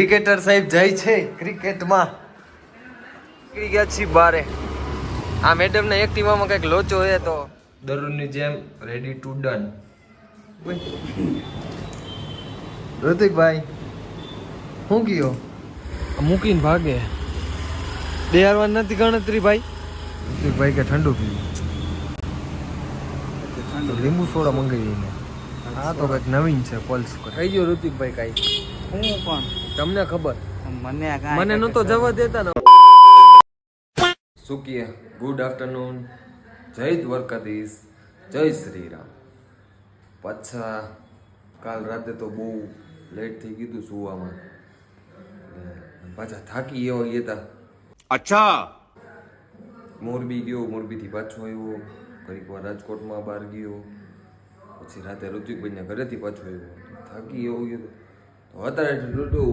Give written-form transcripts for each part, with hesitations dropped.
Cricketer સાહેબ જાય છે ક્રિકેટમાં. નીકળી ગયા છીએ બારે. આ મેડમ ને એક્ટિવામાં કઈક લોચો હે તો દરરોજની જેમ રેડી ટુ ડન. ઋતિકભાઈ શું કયો મૂકીને ભાગે બે હારવાર નથી ગણતરી ભાઈ. ઋતિકભાઈ કે ઠંડુ પીવું, લીંબુ સોડા મંગાવીને. હા તો કઈક નવીન છે પલ્સ કહી ગયો ઋતિકભાઈ કાંઈ હું પણ તમને ખબર મને નતો જવા દેતા ને. શું કહે? ગુડ આફ્ટરનૂન, જય દ્વારકાધીશ, જય શ્રી રામ. પાછા કાલ રાતે તો બહુ લેટ થઈ ગયું સુવામાં, પાછા થાકી એવા ગયા. અચ્છા. મોરબી ગયો, મોરબીથી પાછો આવ્યો, ઘડીક વાર રાજકોટમાં બહાર ગયો, પછી રાતે ઋતિકભાઈના ઘરેથી પાછો આવ્યો. થાકી એવો ગયો તો અત્યારે ટૂટું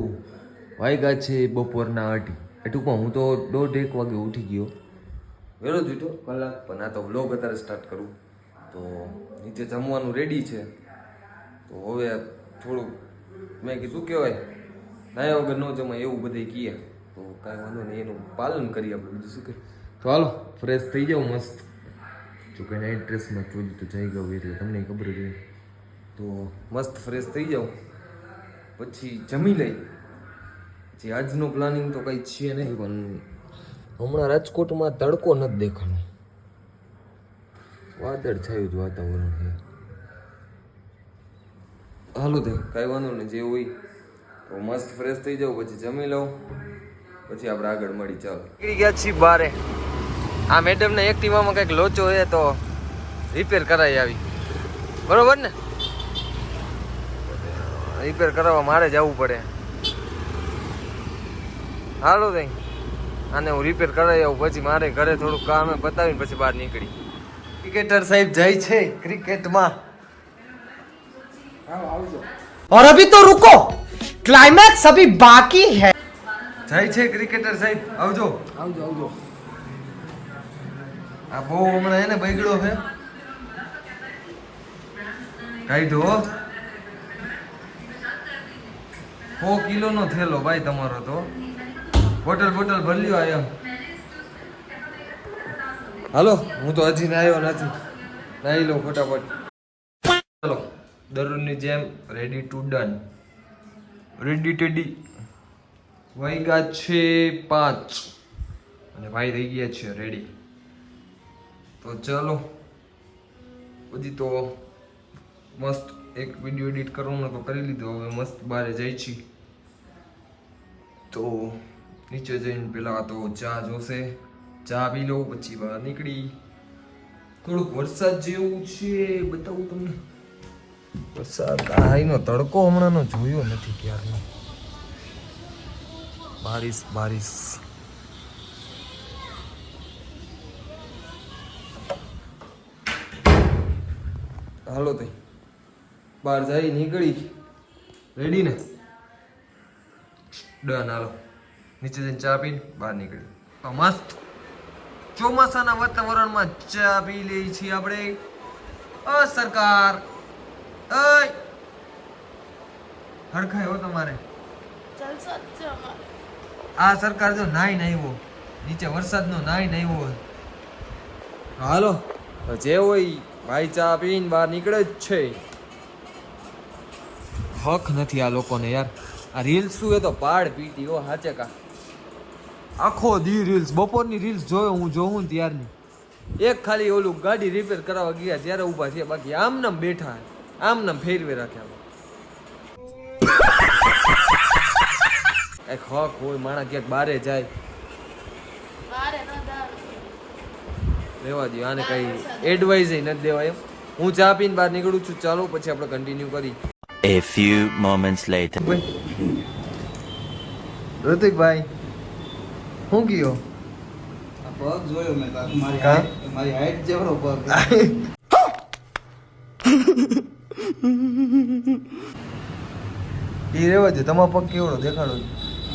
વાગ્યા છે બપોરના 8. ટૂંકમાં હું તો 1:30 વાગે ઉઠી ગયો, વહેલો જ ઉઠ્યો કલાક. પણ આ તો વ્લોગ અત્યારે સ્ટાર્ટ કરું તો નીચે જમવાનું રેડી છે. તો હવે થોડુંક મેં કીધું શું કહેવાય, નાયા વગર ન જમાય એવું બધે કહે તો કાંઈ વાંધો નહીં, એનું પાલન કરીએ આપણે. બીજું શું કહે? તો હાલો ફ્રેશ થઈ જાઉં મસ્ત. જો કે નાઇટ ડ્રેસમાં ચોલી તો જઈ ગયું એટલે તમને ખબર જ હોય. તો મસ્ત ફ્રેશ થઈ જાઉં પછી જમી લઈ. પછી આજનો પ્લાનિંગ તો કંઈ છે નહીં, પણ હમણાં રાજકોટમાં તડકો નથી દેખાનો, વાદળ છાયું જ વાતાવરણ છે. હાલો તે કાંઈ વાંધો નહીં, જે હોય તો મસ્ત ફ્રેશ થઈ જાઉં, પછી જમી લઉં, પછી આપણે આગળ મળી. ચાલો નીકળી ગયા છીએ બારે. આ મેડમ ને એક્ટિવામાં કંઈક લોચો હે તો રિપેર કરાવી આવી, બરોબર ને? રિપેર કરાવવા મારે જવું પડે. હાલો તઈ આને હું રિપેર કરાવી આવું, પછી મારે ઘરે થોડુંક કામ પતાવીને પછી બહાર નીકળી. ક્રિકેટર સાહેબ જાય છે ક્રિકેટમાં. और अभी तो रुको, क्लाइमैक्स अभी बाकी है. જાય છે ક્રિકેટર સાહેબ, આવજો. આ બહુ હમણાં એને બગડ્યો છે, કાઢો 100 કિલોનો થેલો ભાઈ તમારો. તો બોટલ ભરી લ્યો આયા. હાલો હું તો હજી નાયો નથી, નાહી લો ફટાફટ. ચાલો દરરોજની જેમ ready to done, ready teddy. વાગ્યા છે 5 અને ભાઈ થઈ ગયા છે રેડી. તો ચાલો પછી તો મસ્ત એક વિડીયો એડિટ કરવાનો તો કરી લીધો, હવે મસ્ત બહાર જાય છે. તો નીચે જઈને પેલા તો ચા જોશે, ચા પી લો પછી બહાર નીકળી. થોડુંક વરસાદ જેવું છે, બતાવું તમને. વરસાદ આઈનો તડકો હમણાંનો જોયો નથી ક્યારનો. બારિશ. હાલો તઈ બહાર જાય નીકળી રેડી ને ડન. હાલો નીચે જઈને ચા પીને બહાર નીકળી. તો મસ્ત ચોમાસાના વાતાવરણમાં ચા પી લઈ છીએ આપણે. સરકાર હરખાય હો તમારે. આ સરકાર જો નાઈ આવ્યો નીચે વરસાદનો નાઈ આવ્યો. હાલો જે હોય ભાઈ ચા પીને બહાર નીકળે જ છે. હક નથી આ લોકોને યાર. આ રીલ્સ શું એ તો પાડ પીટી હો હાચે કા. આખો દી રીલ્સ, બપોરની રીલ્સ જોયો હું જોઉં ને ત્યારની. એક ખાલી ઓલું ગાડી રિપેર કરાવવા ગયા ત્યારે ઊભા છે, બાકી આમ નામ બેઠા, આમ નામ ફેરવે રાખ્યા. એક હક હોય માણા ક્યાંક બારે જાય લેવા દો. આને કઈ એડવાઇઝ નથી દેવા એમ. હું ચા પીને બહાર નીકળું છું. ચાલો પછી આપણે કન્ટિન્યુ કરી. A few moments later. ઋતિકભાઈ શું કયો? પગ જોયો મેં મારી હાઈટ જેવડો પગ. એ રેવા દે, તમારો પગ કેવડો દેખાડો?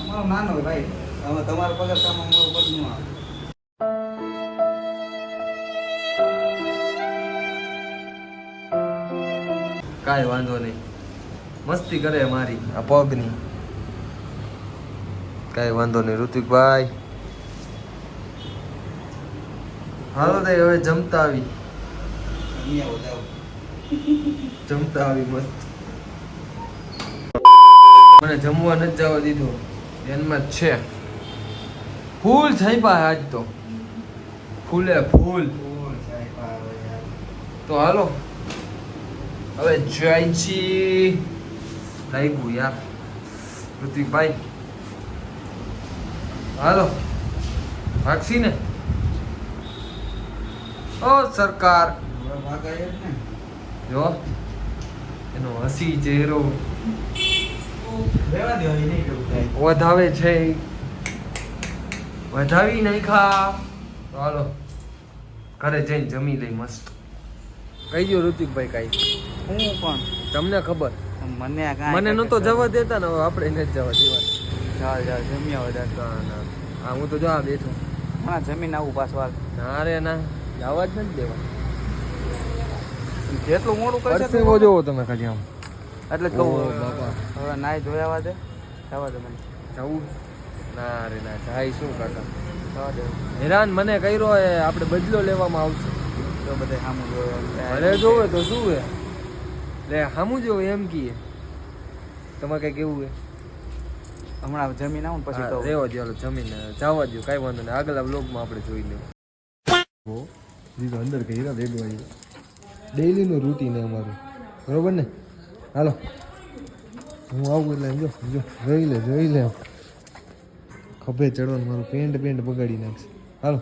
અમારો નાનો ભાઈ, હવે તમારા પગ કામ અમારો પગ નું આવે. કાંઈ વાંધો નહીં, મસ્તી કરે મારી આ પગની. કાંઈ વાંધો નહીં ઋતિકભાઈ. હાલો તો હવે જમતા આવી મસ્ત. મને જમવા નથી જવા દીધું, ધ્યાનમાં જ છે. ફૂલ છાપ્યા આજ તો, ફૂલે ફૂલ. તો હાલો હવે જયજી લાગ્યું યાર ઋતિકભાઈ. હાલો ભાગશી ને. ઓ સરકાર જો એનો હસી ચહેરો વધાવે છે, વધાવી નાખ્યા. તો હાલો ઘરે જઈને જમી લઈ મસ્ત. કહી દો ઋતિકભાઈ કાંઈ. હું પણ તમને ખબર, મને નતો જવા દેતા ને હવે આપણે નથી જવા દેવા. ચાલ જમ્યા વધારે. ના હા હું તો જો આ બેઠો. હા જમીન આવું પાછું. ના રે ના જવા જ નથી દેવા. જેટલું મોડું કરશે પરસેવો જોવો તમે ખાલી આમ. એટલે જ ઓહો કહું બાપા. હવે નાઈ ધોયા દે, જવા દે મને. જવું ના રે ના જાય શું કાકા. જવા દે. હેરાન મને કર્યો એ આપણે બદલો લેવામાં આવશે. તો બધે સામું જોયો. અરે જોવે તો શું હે લે સામું જોવે એમ કીએ. તમારે કઈ કેવું હે? હમણાં જમીન આવું ને પછી કહું. રેવા દો હાલો જમીન જવા દો કાંઈ વાંધો નહીં. આગલા વ્લોગમાં આપણે જોઈ લઈએ. જીતો અંદર કઈ હીરા ભેગવાઈ ડેઈલીનું રૂટીન હે અમારું, બરોબર ને? હાલો હું આવું એટલે જો જો જોઈ લે ખભે ચડવાનું મારું પેન્ટ બગાડી નાખશે. હાલો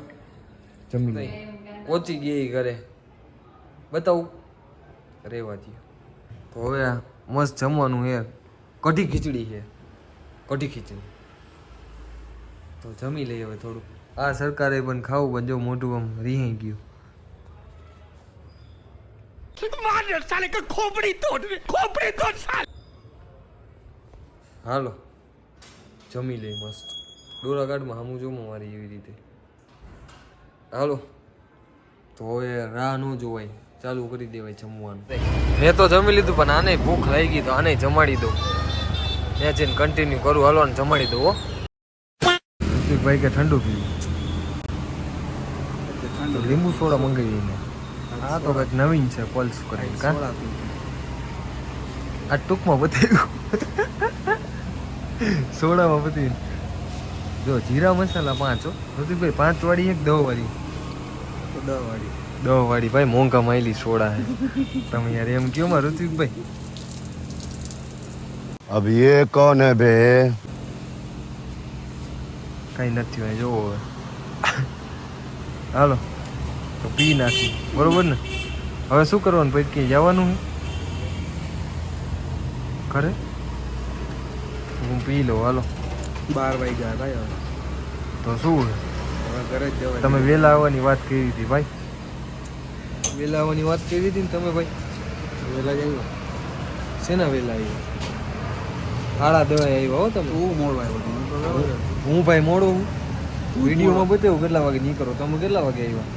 જમી લે. પહોંચી ગઈ ઘરે, બતાવું રેવા દો. તો હવે આ મસ્ત જમવાનું હે, કઢી ખીચડી છે, કઢી ખીચડી. તો જમી લઈએ હવે થોડું. આ સરકારે પણ ખાવું પણ જો મોટું આમ રીહાઈ ગયું. હાલો જમી લઈ મસ્ત. ડોરા ગાઢમાં હામું જોમો મારી એવી રીતે. હાલો તો હવે રાહ ન જોવાય, ચાલુ કરી દેવાય જમવાનું. મેં તો જમી લીધું પણ આને ભૂખ લાગી તો આને જમાડી દઉં. ત્યાં જઈને કન્ટિન્યુ કરું. હાલો ને જમાડી દઉં. હો ભાઈ કે ઠંડુ પીવું, લીંબુ સોડા મંગાવીને. આ તો કંઈક નવીન છે પલ્સ કરીને કા. આ ટૂંકમાં બતાવ્યું સોડામાં બતાવ્યું. જો જીરા મસાલા 5 હો ઋતિકભાઈ, 5 વાળી એક 10 વાળી. 10 વાળી ભાઈ મોંઘા માયલી સોડા હે. તમે યાર એમ કયો માં ઋતિકભાઈ. अब ये कौन है बे? કઈ નથી હોય જોવો હવે. હાલો તો પી નાખી, બરોબર ને? હવે શું કરવાનું પછી ક્યાંય જવાનું ઘરે? હું પી લઉં. હાલો 12 વાગ્યા ભાઈ. હવે તો શું હવે ઘરે જ જવાય. તમે વહેલા આવવાની વાત કરી હતી ભાઈ, વહેલા આવવાની વાત કરી હતી ને તમે ભાઈ. વેલા જ આવ્યો. શેના વહેલા આવ્યા? 10:30 આવ્યા હો તમે. તું મોડો આવ્યો. હું ભાઈ મોડો હું વિડીયોમાં બતાવું કેટલા વાગે નીકળો, તમે કેટલા વાગે આવ્યા?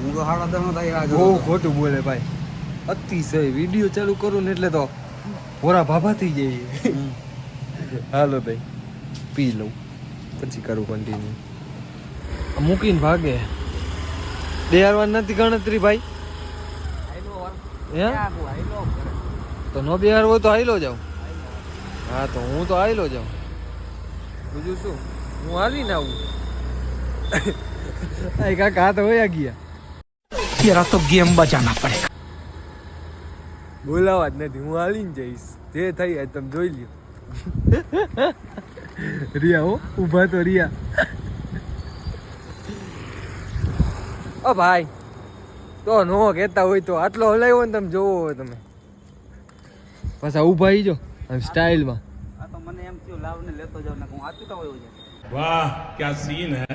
હું તો 10:30 થાય. બહુ ખોટું બોલે ભાઈ, અતિશય. વિડીયો ચાલુ કરું ને એટલે તો પોરા ભાભા થઈ જાય. હાલો ભાઈ પી લઉં પછી કરું કન્ટિન્યુ. મૂકીને ભાગે બેહારવા નથી ગણતરી ભાઈ. હે તો નો બેહારવો તો હાઈલો જાઉં. હા તો હું તો હાઈલો જાઉં. બીજું શું, હું હાલીને આવું. કાકા હા તો વયા ગયા. तेरा तो गेम बजाना पड़ेगा. બોલાવા જ નથી, હું હાલીને જઈશ. જે થઈ આજ તમે જોઈ લ્યો. રિયા હો ઊભા તો રિયા. ઓ ભાઈ તો નો કહેતા હોય તો આટલો હલાવ્યો ને તમે જોવો હોય તમે પાછા ઊભા આવી જો આમ સ્ટાઇલમાં. આ તો મને એમ થયું લાવ ને લેતો જાવ ને હું આચું કા હોય છે. वाह क्या सीन है.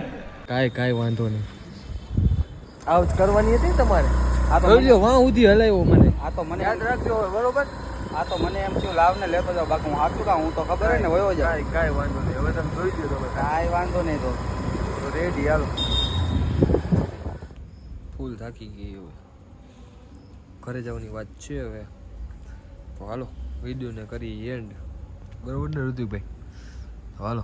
કાંઈ વાંધો નહીં. આવ જ કરવાની હતી ને તમારે. આ તો જોઈ લ્યો વાં સુધી હલાવ્યો મને. આ તો મને યાદ રાખજો બરોબર. આ તો મને એમ થયું લાવ ને લેતો જાવ. બાકી હું આચું કા હું તો ખબર હોય ને વયો જાવ. કાંઈ વાંધો નહીં. હવે તમે જોઈ લ્યો તમે. કાંઈ વાંધો નહીં. તો રેડી હાલો. ફૂલ થાકી ગઈ હવે, ઘરે જવાની વાત છે હવે. તો હાલો વિડીયોને કરી એન્ડ, બરોબર ને ઋતિકભાઈ? તો હાલો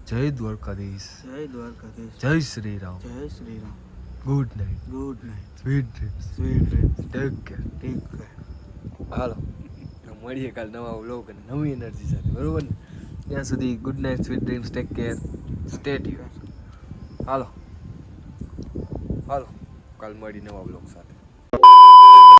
જય દ્વારકાધીશ, જય દ્વારકાધીશ, જય શ્રી રામ, જય Shri Ram, good night, good night, sweet dreams, sweet dreams, take care. Take care. હાલો મળીએ કાલ નવા વ્લોગ અને નવી એનર્જી સાથે, બરોબર ને? ત્યાં સુધી good night, sweet dreams, take care, stay tune. હાલો હાલો કાલ મળી નવા વ્લોગ સાથે.